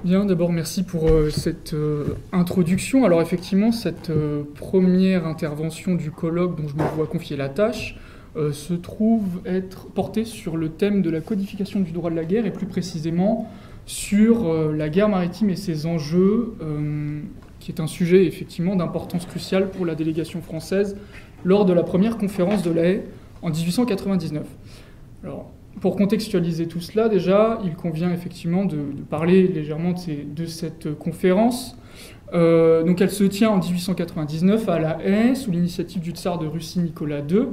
Bien, d'abord merci pour cette introduction. Alors effectivement, cette première intervention du colloque dont je me vois confier la tâche se trouve être portée sur le thème de la codification du droit de la guerre et plus précisément sur la guerre maritime et ses enjeux, qui est un sujet effectivement d'importance cruciale pour la délégation française lors de la première conférence de La Haye en 1899. Alors, pour contextualiser tout cela, déjà, il convient effectivement de parler légèrement de cette conférence. Donc elle se tient en 1899 à La Haye, sous l'initiative du tsar de Russie Nicolas II,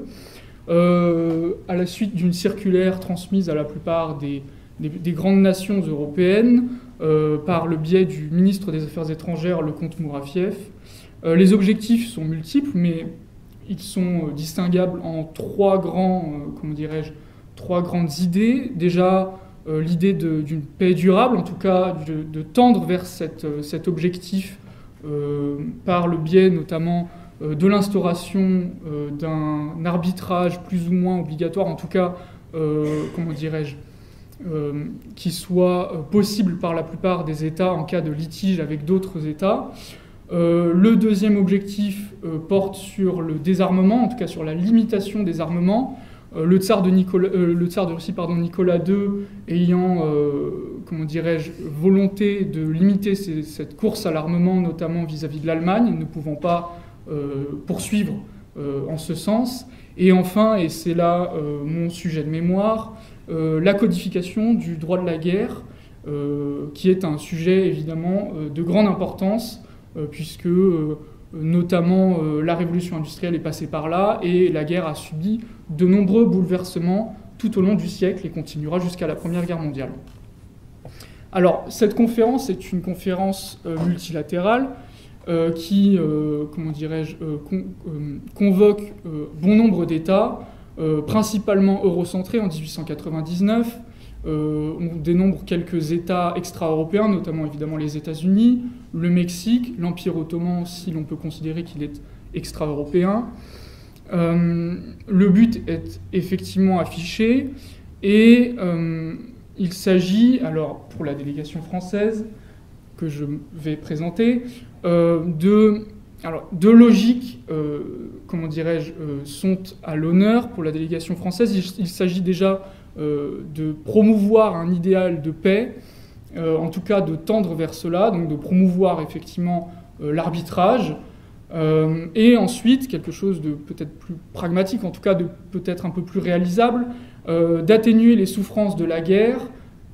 à la suite d'une circulaire transmise à la plupart des grandes nations européennes, par le biais du ministre des Affaires étrangères, le comte Mourafiev. Les objectifs sont multiples, mais ils sont distinguables en trois grandes idées. Déjà, l'idée d'une paix durable, en tout cas de tendre vers cet objectif par le biais notamment de l'instauration d'un arbitrage plus ou moins obligatoire, en tout cas, qui soit possible par la plupart des États en cas de litige avec d'autres États. Le deuxième objectif porte sur le désarmement, en tout cas sur la limitation des armements. Le tsar de Russie, Nicolas II, ayant volonté de limiter cette course à l'armement, notamment vis-à-vis de l'Allemagne, ne pouvant pas poursuivre en ce sens. Et enfin, et c'est là mon sujet de mémoire, la codification du droit de la guerre, qui est un sujet évidemment de grande importance, puisque notamment la révolution industrielle est passée par là et la guerre a subi de nombreux bouleversements tout au long du siècle et continuera jusqu'à la Première Guerre mondiale. Alors, cette conférence est une conférence multilatérale qui convoque bon nombre d'États, principalement eurocentrés en 1899. On dénombre quelques États extra-européens, notamment évidemment les États-Unis, le Mexique, l'Empire ottoman, si l'on peut considérer qu'il est extra-européen. Le but est effectivement affiché et il s'agit, alors pour la délégation française que je vais présenter, deux logiques sont à l'honneur pour la délégation française. Il s'agit déjà de promouvoir un idéal de paix, en tout cas de tendre vers cela, donc de promouvoir effectivement l'arbitrage, et ensuite quelque chose de peut-être plus pragmatique, en tout cas de peut-être un peu plus réalisable, d'atténuer les souffrances de la guerre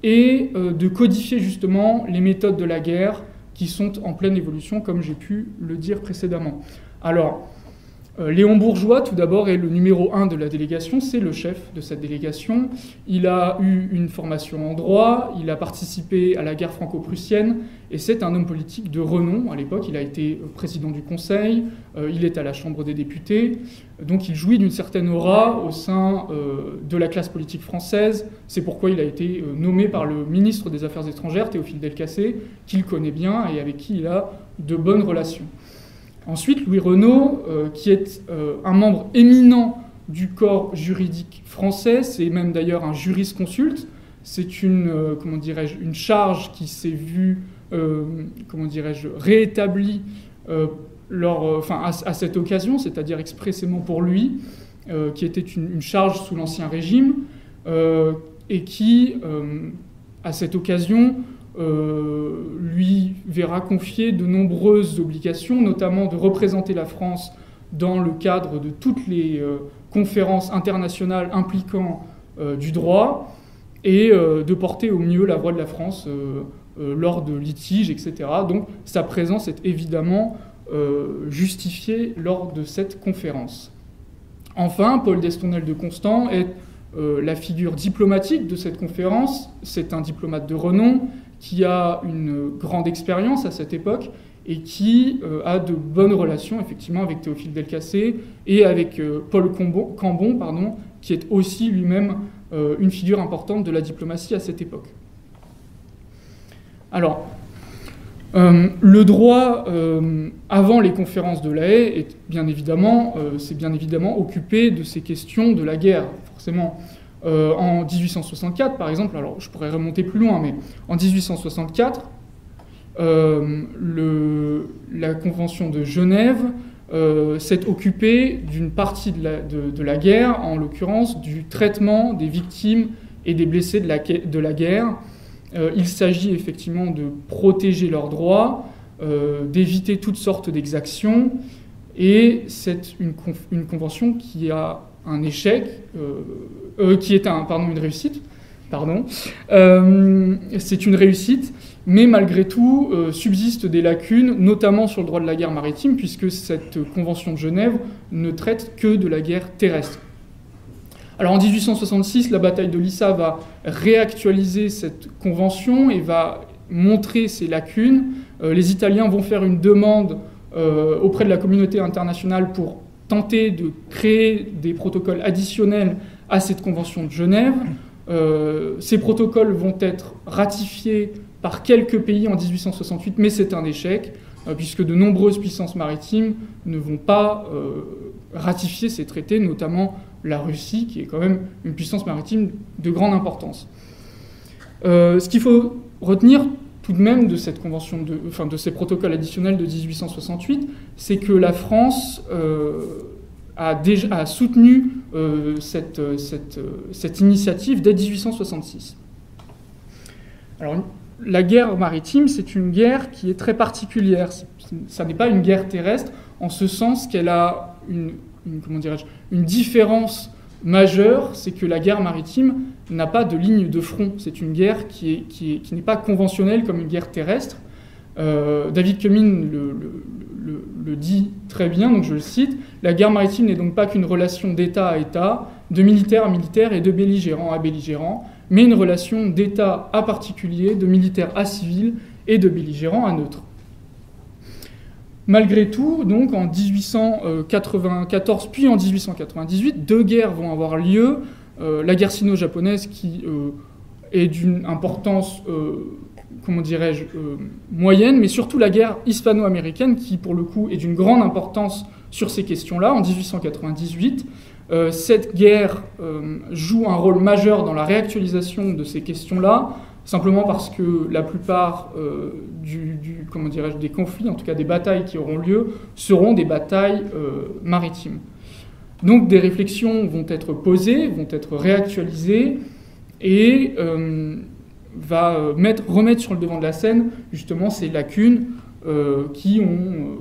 et de codifier justement les méthodes de la guerre qui sont en pleine évolution, comme j'ai pu le dire précédemment. Alors, Léon Bourgeois, tout d'abord, est le numéro 1 de la délégation, c'est le chef de cette délégation. Il a eu une formation en droit, il a participé à la guerre franco-prussienne, et c'est un homme politique de renom à l'époque. Il a été président du Conseil, il est à la Chambre des députés, donc il jouit d'une certaine aura au sein de la classe politique française. C'est pourquoi il a été nommé par le ministre des Affaires étrangères, Théophile Delcassé, qu'il connaît bien et avec qui il a de bonnes relations. Ensuite, Louis Renault, qui est un membre éminent du corps juridique français, c'est même d'ailleurs un jurisconsulte. C'est une charge qui s'est vue, réétablie à cette occasion, c'est-à-dire expressément pour lui, qui était une charge sous l'Ancien Régime, et qui, à cette occasion, lui verra confier de nombreuses obligations, notamment de représenter la France dans le cadre de toutes les conférences internationales impliquant du droit et de porter au mieux la voix de la France lors de litiges, etc. Donc sa présence est évidemment justifiée lors de cette conférence. Enfin, Paul d'Estournel de Constant est la figure diplomatique de cette conférence. C'est un diplomate de renom qui a une grande expérience à cette époque et qui a de bonnes relations effectivement avec Théophile Delcassé et avec Paul Cambon, qui est aussi lui-même une figure importante de la diplomatie à cette époque. Alors, le droit, avant les conférences de La Haye, s'est bien évidemment occupé de ces questions de la guerre, forcément. En 1864, par exemple, alors je pourrais remonter plus loin, mais en 1864, la Convention de Genève s'est occupée d'une partie de la guerre, en l'occurrence du traitement des victimes et des blessés de la guerre. Il s'agit effectivement de protéger leurs droits, d'éviter toutes sortes d'exactions, et c'est une convention qui a un échec, qui est une réussite, pardon. C'est une réussite, mais malgré tout, subsistent des lacunes, notamment sur le droit de la guerre maritime, puisque cette convention de Genève ne traite que de la guerre terrestre. Alors en 1866, la bataille de Lissa va réactualiser cette convention et va montrer ses lacunes. Les Italiens vont faire une demande auprès de la communauté internationale pour tenter de créer des protocoles additionnels à cette convention de Genève. Ces protocoles vont être ratifiés par quelques pays en 1868, mais c'est un échec, puisque de nombreuses puissances maritimes ne vont pas ratifier ces traités, notamment la Russie, qui est quand même une puissance maritime de grande importance. Ce qu'il faut retenir tout de même de cette convention, de ces protocoles additionnels de 1868, c'est que la France a soutenu cette initiative dès 1866. Alors, la guerre maritime, c'est une guerre qui est très particulière. Ça n'est pas une guerre terrestre, en ce sens qu'elle a une différence majeure, c'est que la guerre maritime n'a pas de ligne de front. C'est une guerre qui n'est pas conventionnelle comme une guerre terrestre. David Cumming le dit très bien, donc je le cite: « La guerre maritime n'est donc pas qu'une relation d'État à État, de militaire à militaire et de belligérant à belligérant, mais une relation d'État à particulier, de militaire à civil et de belligérant à neutre. » Malgré tout, donc en 1894 puis en 1898, deux guerres vont avoir lieu. La guerre sino-japonaise qui est d'une importance, moyenne, mais surtout la guerre hispano-américaine qui, pour le coup, est d'une grande importance sur ces questions-là, en 1898. Cette guerre joue un rôle majeur dans la réactualisation de ces questions-là, simplement parce que la plupart des conflits, en tout cas des batailles qui auront lieu, seront des batailles maritimes. Donc des réflexions vont être posées, vont être réactualisées, et remettre sur le devant de la scène justement ces lacunes qui ont,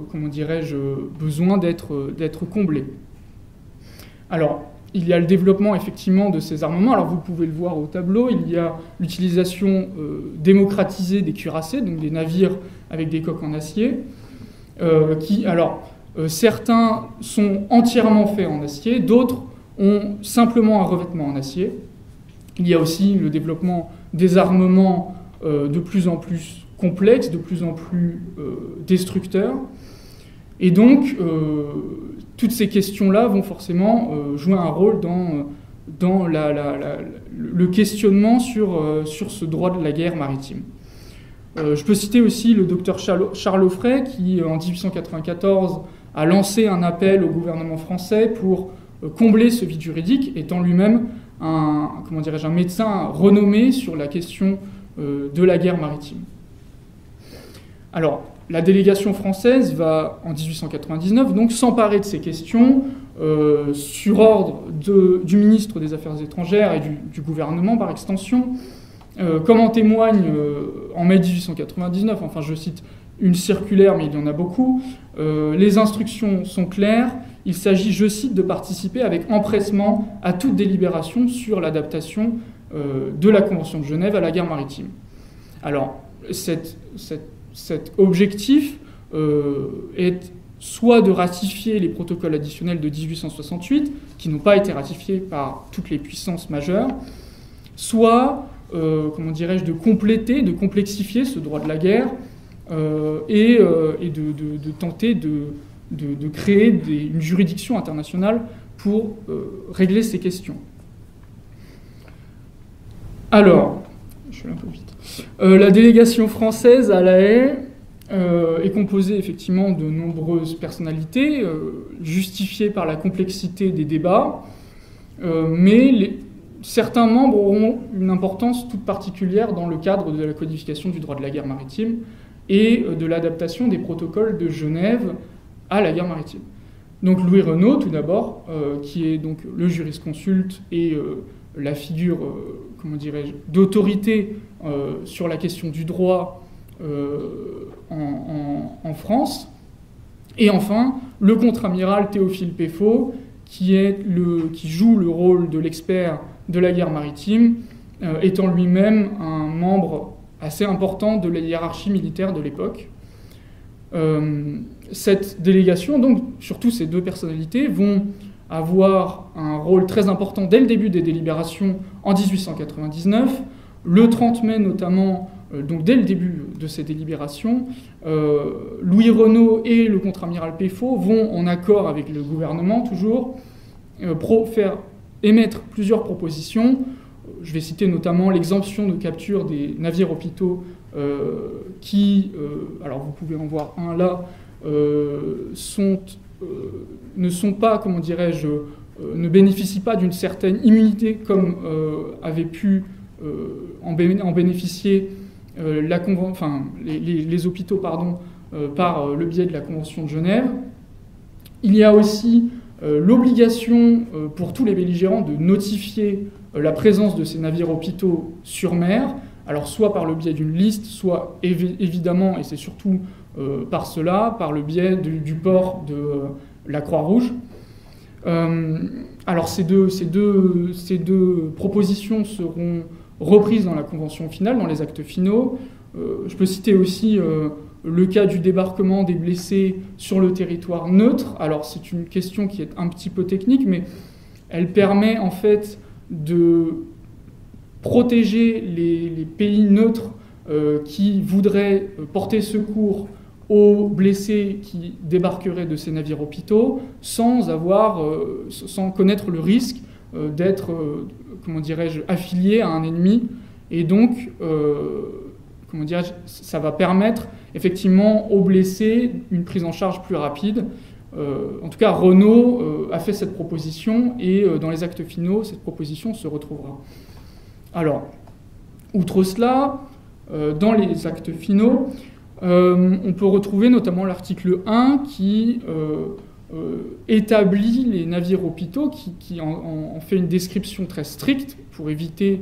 besoin d'être comblées. Alors, il y a le développement effectivement de ces armements. Alors vous pouvez le voir au tableau, il y a l'utilisation démocratisée des cuirassés, donc des navires avec des coques en acier, certains sont entièrement faits en acier, d'autres ont simplement un revêtement en acier. Il y a aussi le développement des armements de plus en plus complexes, de plus en plus destructeurs. Et donc, toutes ces questions-là vont forcément jouer un rôle dans le questionnement sur ce droit de la guerre maritime. Je peux citer aussi le docteur Charles Auffray, qui, en 1894, a lancé un appel au gouvernement français pour combler ce vide juridique, étant lui-même un médecin renommé sur la question de la guerre maritime. Alors, la délégation française va, en 1899, donc s'emparer de ces questions sur ordre du ministre des Affaires étrangères et du gouvernement par extension. Comme en témoigne en mai 1899, enfin je cite une circulaire, mais il y en a beaucoup, les instructions sont claires. Il s'agit, je cite, de participer avec empressement à toute délibération sur l'adaptation de la Convention de Genève à la guerre maritime. Alors, cet objectif est soit de ratifier les protocoles additionnels de 1868, qui n'ont pas été ratifiés par toutes les puissances majeures, soit, de compléter, de complexifier ce droit de la guerre et de tenter de créer une juridiction internationale pour régler ces questions. Alors, je vais un peu vite. La délégation française à La Haye est composée effectivement de nombreuses personnalités, justifiées par la complexité des débats, mais certains membres auront une importance toute particulière dans le cadre de la codification du droit de la guerre maritime. et de l'adaptation des protocoles de Genève à la guerre maritime. Donc Louis Renault, tout d'abord, qui est donc le jurisconsulte et la figure, comment dirais-je, d'autorité sur la question du droit en France. Et enfin, le contre-amiral Théophile Peffaut, qui joue le rôle de l'expert de la guerre maritime, étant lui-même un membre assez important de la hiérarchie militaire de l'époque. Cette délégation, donc surtout ces deux personnalités, vont avoir un rôle très important dès le début des délibérations en 1899. Le 30 mai notamment, donc dès le début de ces délibérations, Louis Renault et le contre-amiral Peffaut vont, en accord avec le gouvernement toujours, émettre plusieurs propositions. Je vais citer notamment l'exemption de capture des navires hôpitaux qui, alors vous pouvez en voir un là, ne sont pas, comment dirais-je, ne bénéficient pas d'une certaine immunité comme avait pu en bénéficier les hôpitaux par le biais de la Convention de Genève. Il y a aussi l'obligation pour tous les belligérants de notifier la présence de ces navires hôpitaux sur mer, alors soit par le biais d'une liste, soit évidemment, et c'est surtout par cela, par le biais du port de la Croix-Rouge. Alors ces deux propositions seront reprises dans la convention finale, dans les actes finaux. Je peux citer aussi le cas du débarquement des blessés sur le territoire neutre. Alors c'est une question qui est un petit peu technique, mais elle permet en fait de protéger les pays neutres qui voudraient porter secours aux blessés qui débarqueraient de ces navires hôpitaux sans connaître le risque d'être, comment dirais-je, affiliés à un ennemi. Et donc, comment dirais-je, ça va permettre effectivement aux blessés une prise en charge plus rapide. En tout cas, Renault a fait cette proposition et dans les actes finaux, cette proposition se retrouvera. Alors, outre cela, dans les actes finaux, on peut retrouver notamment l'article 1 qui établit les navires hôpitaux, qui en fait une description très stricte pour éviter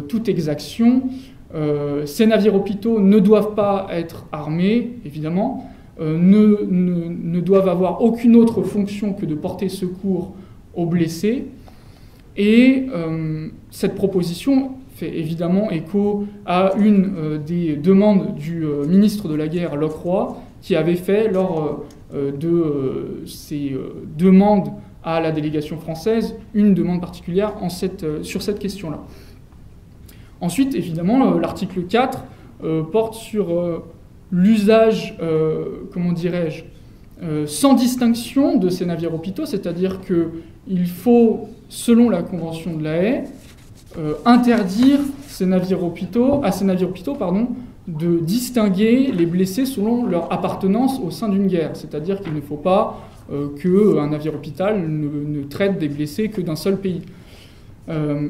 toute exaction. Ces navires hôpitaux ne doivent pas être armés, évidemment, ne doivent avoir aucune autre fonction que de porter secours aux blessés. Et cette proposition fait évidemment écho à une des demandes du ministre de la Guerre, Lockroy, qui avait fait lors de ses demandes à la délégation française une demande particulière sur cette question-là. Ensuite, évidemment, l'article 4 porte sur l'usage, comment dirais-je, sans distinction de ces navires hôpitaux, c'est-à-dire qu'il faut, selon la Convention de La Haye, interdire à ces navires hôpitaux, de distinguer les blessés selon leur appartenance au sein d'une guerre. C'est-à-dire qu'il ne faut pas qu'un navire hôpital ne traite des blessés que d'un seul pays.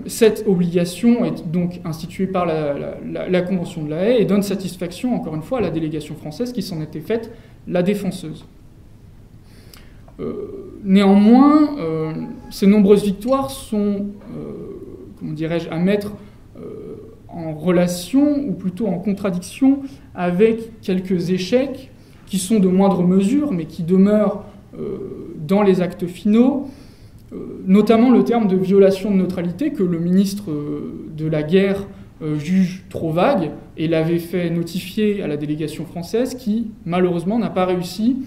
Cette obligation est donc instituée par la Convention de La Haye et donne satisfaction, encore une fois, à la délégation française qui s'en était faite la défenseuse. Néanmoins, ces nombreuses victoires sont, comment dirais-je, à mettre en relation, ou plutôt en contradiction, avec quelques échecs qui sont de moindre mesure, mais qui demeurent dans les actes finaux, notamment le terme de violation de neutralité que le ministre de la Guerre juge trop vague et l'avait fait notifier à la délégation française qui, malheureusement, n'a pas réussi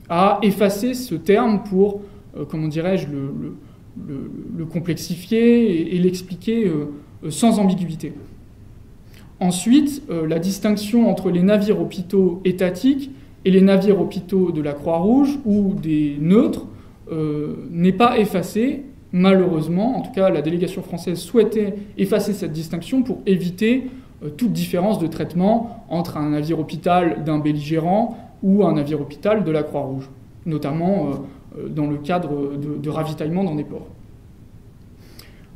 à effacer ce terme pour, comment dirais-je, le complexifier et l'expliquer sans ambiguïté. Ensuite, la distinction entre les navires hôpitaux étatiques et les navires hôpitaux de la Croix-Rouge ou des neutres n'est pas effacée, malheureusement. En tout cas, la délégation française souhaitait effacer cette distinction pour éviter toute différence de traitement entre un navire hôpital d'un belligérant ou un navire hôpital de la Croix-Rouge, notamment dans le cadre de ravitaillement dans des ports.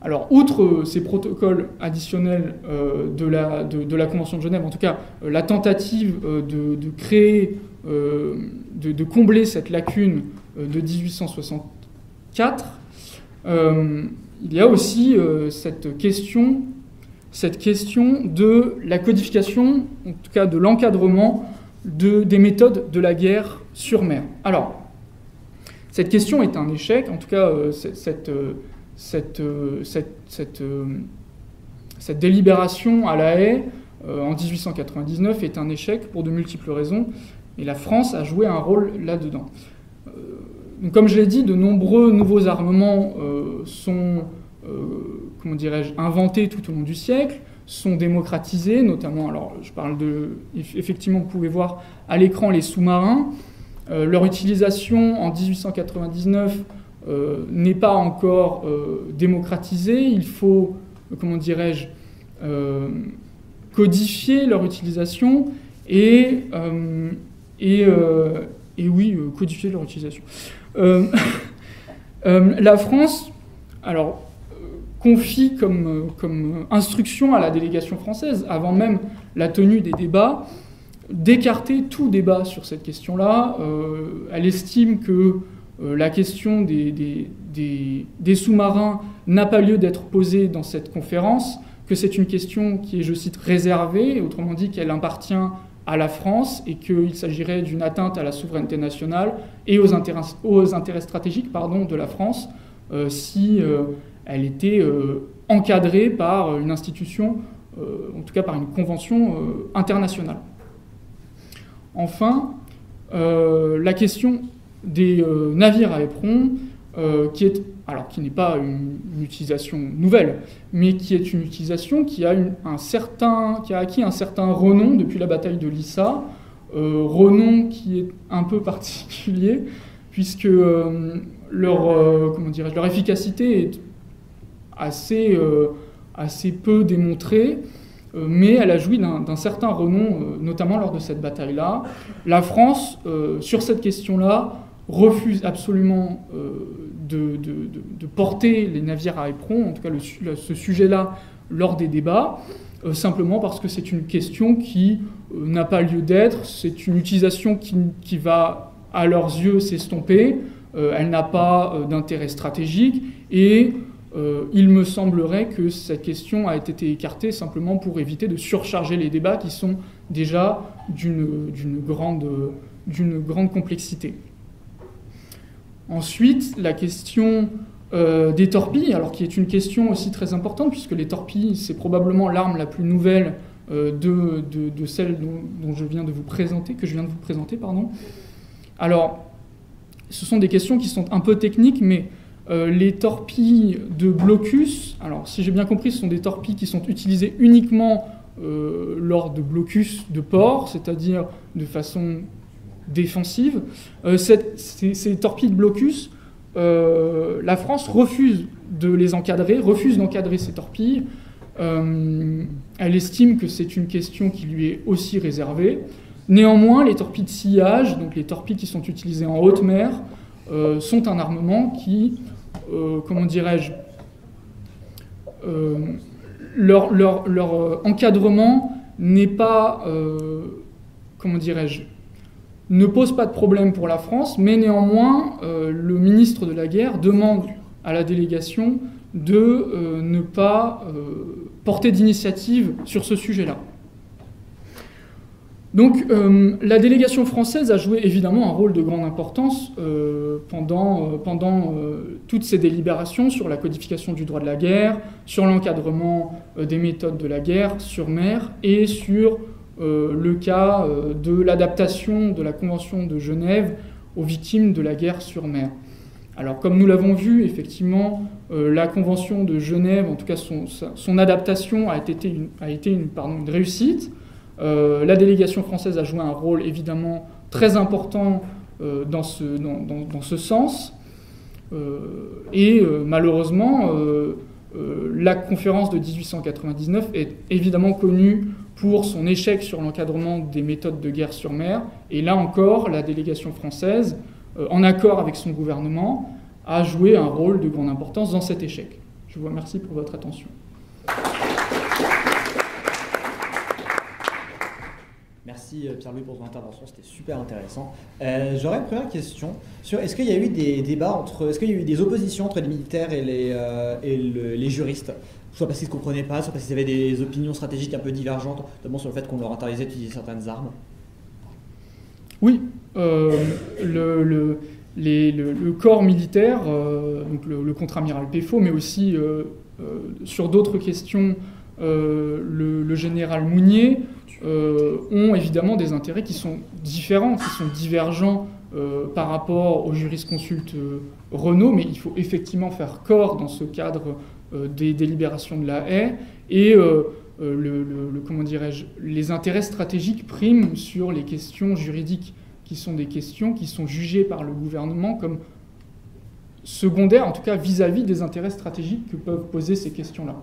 Alors, outre ces protocoles additionnels de la Convention de Genève, en tout cas, la tentative de créer, de combler cette lacune de 1864, il y a aussi cette question de la codification, en tout cas de l'encadrement des méthodes de la guerre sur mer. Alors, cette question est un échec, en tout cas cette délibération à La Haye en 1899 est un échec pour de multiples raisons, et la France a joué un rôle là-dedans. Donc, comme je l'ai dit, de nombreux nouveaux armements sont comment dirais-je, inventés tout au long du siècle, sont démocratisés, notamment, alors je parle effectivement, vous pouvez voir à l'écran les sous-marins. Leur utilisation en 1899 n'est pas encore démocratisée. Il faut, comment dirais-je, codifier leur utilisation et oui, codifier leur utilisation. La France, alors, confie comme instruction à la délégation française, avant même la tenue des débats, d'écarter tout débat sur cette question-là. Elle estime que la question des sous-marins n'a pas lieu d'être posée dans cette conférence, que c'est une question qui est, je cite, réservée, autrement dit qu'elle appartient à la France et qu'il s'agirait d'une atteinte à la souveraineté nationale et aux intérêts stratégiques de la France si elle était encadrée par une institution, en tout cas par une convention internationale. Enfin, la question des navires à éperon, qui n'est pas une utilisation nouvelle, mais qui est une utilisation qui a acquis un certain renom depuis la bataille de Lissa, renom qui est un peu particulier, puisque leur efficacité est assez peu démontrée, mais elle a joui d'un certain renom, notamment lors de cette bataille-là. La France, sur cette question-là, refuse absolument de porter les navires à éperon, en tout cas ce sujet-là, lors des débats, simplement parce que c'est une question qui n'a pas lieu d'être, c'est une utilisation qui va, à leurs yeux, s'estomper, elle n'a pas d'intérêt stratégique, et il me semblerait que cette question a été écartée simplement pour éviter de surcharger les débats qui sont déjà d'une grande complexité. Ensuite, la question des torpilles, alors qui est une question aussi très importante, puisque les torpilles, c'est probablement l'arme la plus nouvelle de celle dont je viens de vous présenter, Alors, ce sont des questions qui sont un peu techniques, mais les torpilles de blocus, alors si j'ai bien compris, ce sont des torpilles qui sont utilisées uniquement lors de blocus de port, c'est-à-dire de façon défensive. Ces torpilles de blocus, la France refuse de les encadrer, refuse d'encadrer ces torpilles. Elle estime que c'est une question qui lui est aussi réservée. Néanmoins, les torpilles de sillage, donc les torpilles qui sont utilisées en haute mer, sont un armement qui, leur encadrement n'est pas, ne pose pas de problème pour la France, mais néanmoins, le ministre de la Guerre demande à la délégation de ne pas porter d'initiative sur ce sujet-là. Donc, la délégation française a joué évidemment un rôle de grande importance pendant toutes ces délibérations sur la codification du droit de la guerre, sur l'encadrement des méthodes de la guerre sur mer et sur le cas de l'adaptation de la Convention de Genève aux victimes de la guerre sur mer. Alors, comme nous l'avons vu, effectivement, la Convention de Genève, en tout cas son adaptation, a été une réussite. La délégation française a joué un rôle évidemment très important dans ce sens. Malheureusement, la conférence de 1899 est évidemment connue pour son échec sur l'encadrement des méthodes de guerre sur mer. Et là encore, la délégation française, en accord avec son gouvernement, a joué un rôle de grande importance dans cet échec. Je vous remercie pour votre attention. Merci Pierre-Louis pour ton intervention, c'était super intéressant. J'aurais une première question sur est-ce qu'il y a eu des débats est-ce qu'il y a eu des oppositions entre les militaires et les juristes, soit parce qu'ils ne comprenaient pas, soit parce qu'ils avaient des opinions stratégiques un peu divergentes, notamment sur le fait qu'on leur interdisait d'utiliser certaines armes? Oui, le corps militaire, donc le contre-amiral Peffaut, mais aussi sur d'autres questions, le général Mounier, ont évidemment des intérêts qui sont différents, qui sont divergents par rapport au jurisconsulte Renaud, mais il faut effectivement faire corps dans ce cadre des délibérations de la Haye, et comment dirais-je, les intérêts stratégiques priment sur les questions juridiques, qui sont des questions qui sont jugées par le gouvernement comme secondaires, en tout cas vis-à-vis des intérêts stratégiques que peuvent poser ces questions-là.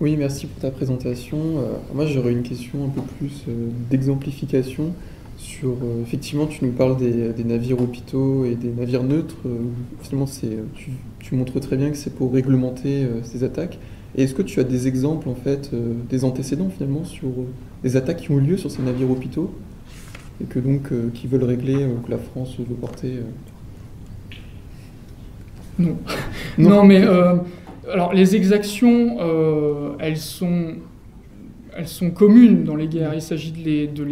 Oui, merci pour ta présentation. Moi, j'aurais une question un peu plus d'exemplification sur... effectivement, tu nous parles des navires hôpitaux et des navires neutres. Finalement, tu montres très bien que c'est pour réglementer ces attaques. Et est-ce que tu as des exemples, en fait, des antécédents, finalement, sur des attaques qui ont eu lieu sur ces navires hôpitaux et que donc, qui veulent régler, que la France veut porter Non. Non, mais... alors, les exactions, elles sont communes dans les guerres. Il s'agit de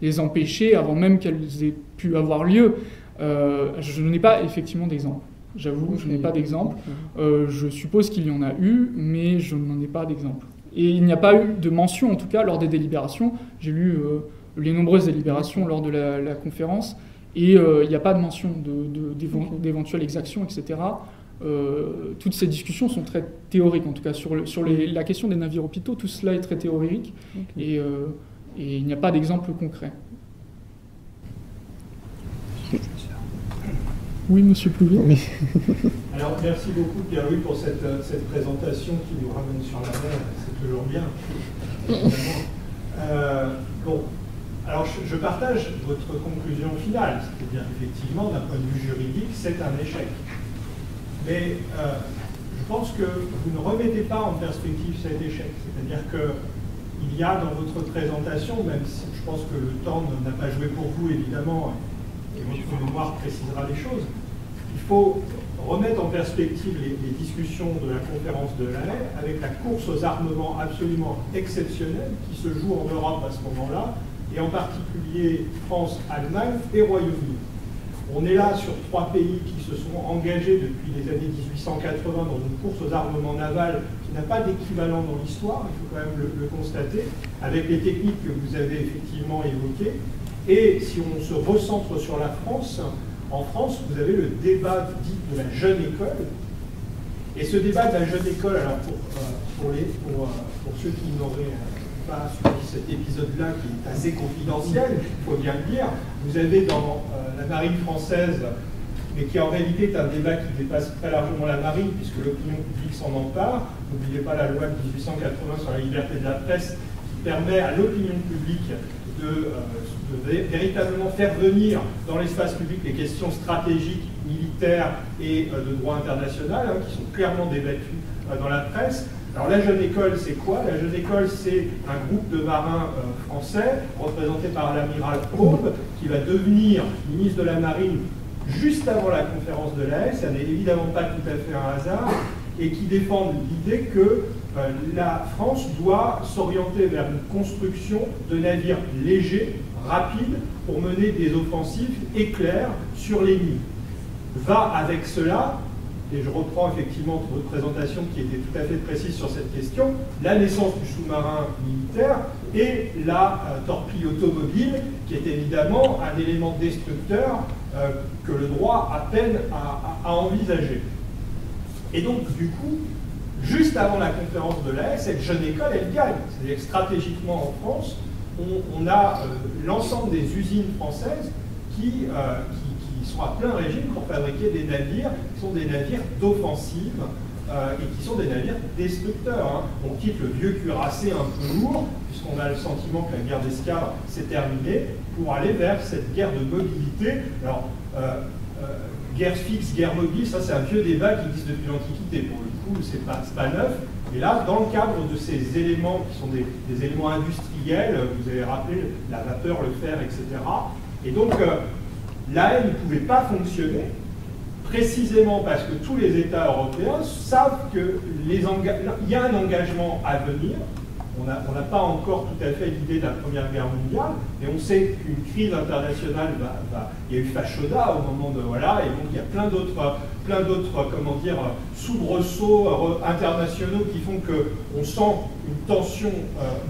les empêcher avant même qu'elles aient pu avoir lieu. Je n'ai pas effectivement d'exemple. J'avoue, je n'ai pas d'exemple. Je suppose qu'il y en a eu, mais je n'en ai pas d'exemple. Et il n'y a pas eu de mention, en tout cas, lors des délibérations. J'ai lu les nombreuses délibérations lors de la conférence, et il n'y a pas de mention d'éventuelles exactions, etc. Toutes ces discussions sont très théoriques, en tout cas sur la question des navires hôpitaux, tout cela est très théorique, et il n'y a pas d'exemple concret. Oui, monsieur Plouvier. Oui. Alors, merci beaucoup Pierre-Louis pour cette présentation qui nous ramène sur la mer, c'est toujours bien. Bon, alors je partage votre conclusion finale, c'est-à-dire effectivement, d'un point de vue juridique, c'est un échec. Mais je pense que vous ne remettez pas en perspective cet échec. C'est-à-dire qu'il y a dans votre présentation, même si je pense que le temps n'a pas joué pour vous, évidemment, et votre mémoire précisera les choses, il faut remettre en perspective les discussions de la conférence de La Haye avec la course aux armements absolument exceptionnelle qui se joue en Europe à ce moment-là, et en particulier France, Allemagne et Royaume-Uni. On est là sur 3 pays qui se sont engagés depuis les années 1880 dans une course aux armements navals qui n'a pas d'équivalent dans l'histoire, il faut quand même le constater, avec les techniques que vous avez effectivement évoquées. Et si on se recentre sur la France, en France, vous avez le débat dit de la jeune école. Et ce débat de la jeune école, alors pour ceux qui n'auraient pas suivi cet épisode-là, qui est assez confidentiel, il faut bien le dire, vous avez dans la marine française, mais qui en réalité est un débat qui dépasse très largement la marine, puisque l'opinion publique s'en empare. N'oubliez pas la loi de 1880 sur la liberté de la presse, qui permet à l'opinion publique de véritablement faire venir dans l'espace public les questions stratégiques, militaires et de droit international, qui sont clairement débattues dans la presse. Alors la jeune école, c'est quoi? La jeune école, c'est un groupe de marins français, représenté par l'amiral Aube, qui va devenir ministre de la Marine juste avant la conférence de La Haye. Ça n'est évidemment pas tout à fait un hasard, et qui défendent l'idée que la France doit s'orienter vers une construction de navires légers, rapides, pour mener des offensives éclairs sur l'ennemi. Va avec cela, et je reprends effectivement votre présentation qui était tout à fait précise sur cette question, la naissance du sous-marin militaire et la torpille automobile, qui est évidemment un élément destructeur que le droit a peine à envisager. Et donc, du coup, juste avant la conférence de La Haye, cette jeune école, elle gagne. C'est-à-dire que stratégiquement en France, on a l'ensemble des usines françaises qui sont à plein régime pour fabriquer des navires qui sont des navires d'offensive et qui sont des navires destructeurs. On quitte le vieux cuirassé un peu lourd, puisqu'on a le sentiment que la guerre d'escadre s'est terminée, pour aller vers cette guerre de mobilité. Alors, guerre fixe, guerre mobile, ça c'est un vieux débat qui existe depuis l'Antiquité. Pour le coup, c'est pas neuf. Et là, dans le cadre de ces éléments qui sont des éléments industriels, vous avez rappelé la vapeur, le fer, etc. Et donc, l'AE ne pouvait pas fonctionner, précisément parce que tous les États européens savent qu'il y a un engagement à venir. On n'a pas encore tout à fait l'idée de la Première Guerre mondiale, et on sait qu'une crise internationale il y a eu Fashoda au moment de... Voilà, et donc il y a plein d'autres comment dire, soubresauts internationaux qui font qu'on sent une tension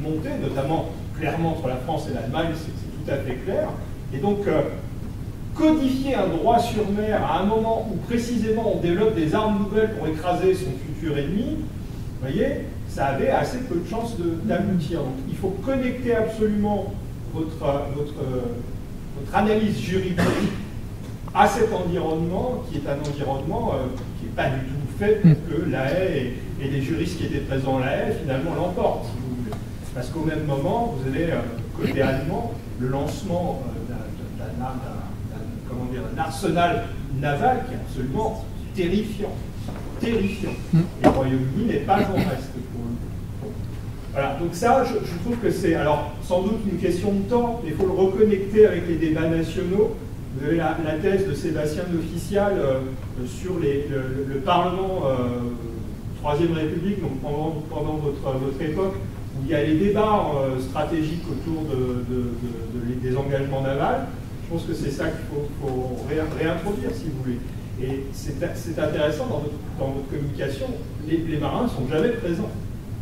monter, notamment clairement entre la France et l'Allemagne, c'est tout à fait clair. Et donc, codifier un droit sur mer à un moment où précisément on développe des armes nouvelles pour écraser son futur ennemi, vous voyez, ça avait assez peu de chances d'aboutir. Donc il faut connecter absolument votre analyse juridique à cet environnement, qui est un environnement qui n'est pas du tout fait pour que la haie et les juristes qui étaient présents à la haie finalement l'emportent, si vous voulez. Parce qu'au même moment, vous avez côté allemand le lancement d'un arsenal naval qui est absolument terrifiant. Terrifiant. Et le Royaume-Uni n'est pas en reste pour le coup. Voilà, donc ça, je trouve que c'est alors sans doute une question de temps, mais il faut le reconnecter avec les débats nationaux. Vous avez la thèse de Sébastien L'Official sur le Parlement Troisième République, donc pendant votre époque, où il y a les débats stratégiques autour des engagements navals. Je pense que c'est ça qu'il faut réintroduire, si vous voulez. Et c'est intéressant dans votre communication, les marins ne sont jamais présents.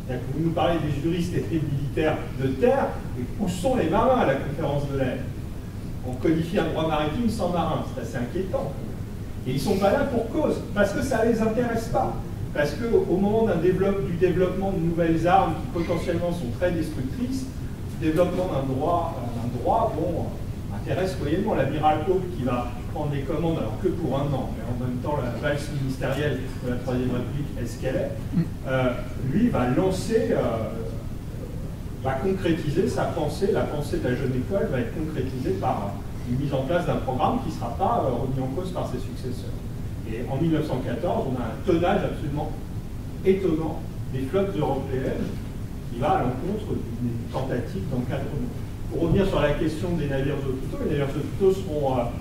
Vous nous parlez des juristes et des militaires de terre, mais où sont les marins à la conférence de l'air? On codifie un droit maritime sans marins, c'est assez inquiétant. Et ils ne sont pas là pour cause, parce que ça ne les intéresse pas. Parce qu'au moment du développement de nouvelles armes qui potentiellement sont très destructrices, le développement d'un droit intéresse moyennement l'amiral Hope qui va prendre les commandes, alors que pour un an, mais en même temps la valse ministérielle de la Troisième République est ce qu'elle est, lui va lancer, va concrétiser sa pensée, la pensée de la jeune école va être concrétisée par une mise en place d'un programme qui ne sera pas remis en cause par ses successeurs. Et en 1914, on a un tonnage absolument étonnant des flottes européennes qui va à l'encontre d'une tentative d'encadrement. Pour revenir sur la question des navires hôpitaux, les navires hôpitaux seront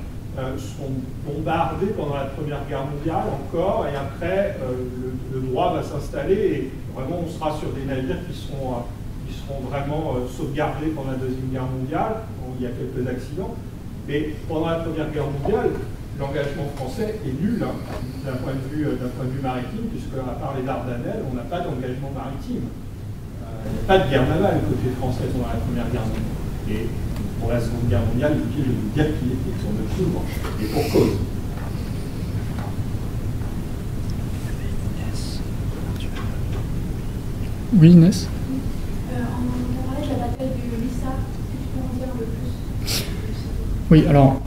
bombardés pendant la Première Guerre mondiale encore, et après le droit va s'installer et vraiment on sera sur des navires qui seront vraiment sauvegardés pendant la Deuxième Guerre mondiale. Bon, il y a quelques accidents, mais pendant la Première Guerre mondiale, l'engagement français est nul d'un point de vue maritime, puisque à part les Dardanelles, on n'a pas d'engagement maritime. Il n'y a pas de guerre navale côté français pendant la Première Guerre mondiale. Et pour la Seconde Guerre mondiale, je vais vous dire qu'il était sur le couvre, et pour cause. Oui, Inès. On parlait de la bataille du Lissa, est-ce que tu peux en dire un peu plus? Oui, alors,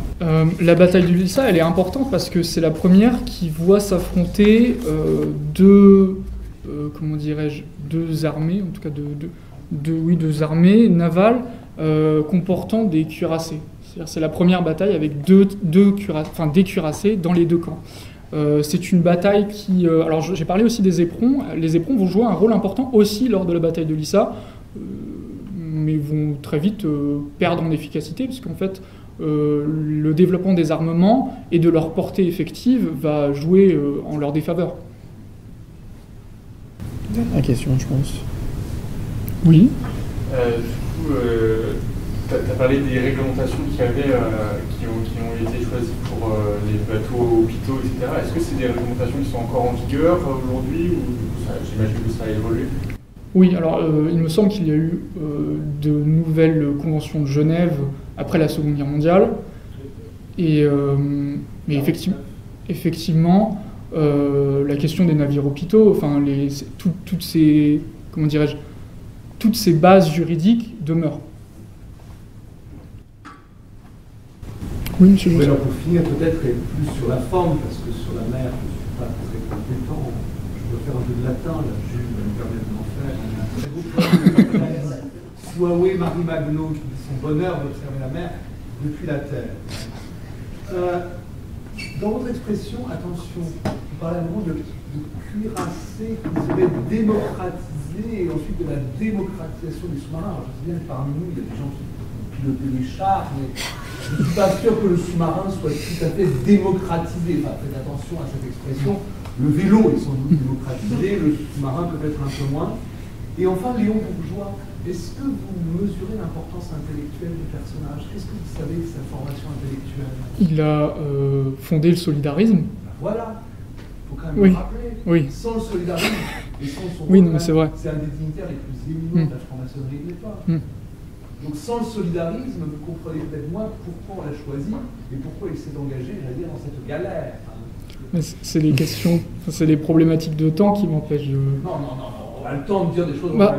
la bataille du Lissa, elle est importante parce que c'est la première qui voit s'affronter deux armées, en tout cas deux armées navales comportant des cuirassés. C'est-à-dire c'est la première bataille avec des cuirassés dans les deux camps. C'est une bataille qui... alors j'ai parlé aussi des éperons. Les éperons vont jouer un rôle important aussi lors de la bataille de Lissa, mais vont très vite perdre en efficacité, puisqu'en fait, le développement des armements et de leur portée effective va jouer en leur défaveur. Dernière question, je pense. Oui. Du coup, tu as parlé des réglementations qui ont été choisies pour les bateaux hôpitaux, etc. Est-ce que c'est des réglementations qui sont encore en vigueur aujourd'hui ou j'imagine que ça a évolué? Oui, alors il me semble qu'il y a eu de nouvelles conventions de Genève après la Seconde Guerre mondiale. Mais effectivement, la question des navires hôpitaux, enfin, toutes ces bases juridiques demeurent. Oui, monsieur Oui, Jousset. alors pour finir, peut-être plus sur la forme, parce que sur la mer, je ne suis pas très compétent. Je peux faire un peu de latin, là, Jules me permet de m'en faire. Il y a un très beau poème de Suawe Marie Magno qui dit son bonheur d'observer la mer depuis la terre. Dans votre expression, attention, vous parlez à un moment de cuirassé qui serait démocratisé et ensuite de la démocratisation des sous-marins. Alors, je sais bien que parmi nous, il y a des gens qui pilotent les chars, mais je ne suis pas sûr que le sous-marin soit tout à fait démocratisé. Enfin, faites attention à cette expression. Le vélo est sans doute démocratisé, le sous-marin peut-être un peu moins. Et enfin, Léon Bourgeois, est-ce que vous mesurez l'importance intellectuelle du personnage? Qu'est-ce que vous savez de sa formation intellectuelle? Il a fondé le solidarisme. Voilà, il faut quand même Oui. le rappeler. Oui. Sans le solidarisme et sans son Oui, rôle, non, mais c'est vrai. c'est un des dignitaires les plus éminents de la franc-maçonnerie de l'époque. Donc sans le solidarisme, vous comprenez peut-être moins pourquoi on l'a choisi et pourquoi il s'est engagé, j'allais dire, dans cette galère. Mais c'est les questions, c'est les problématiques de temps qui m'empêchent de... Non, on a le temps de dire des choses. Bah,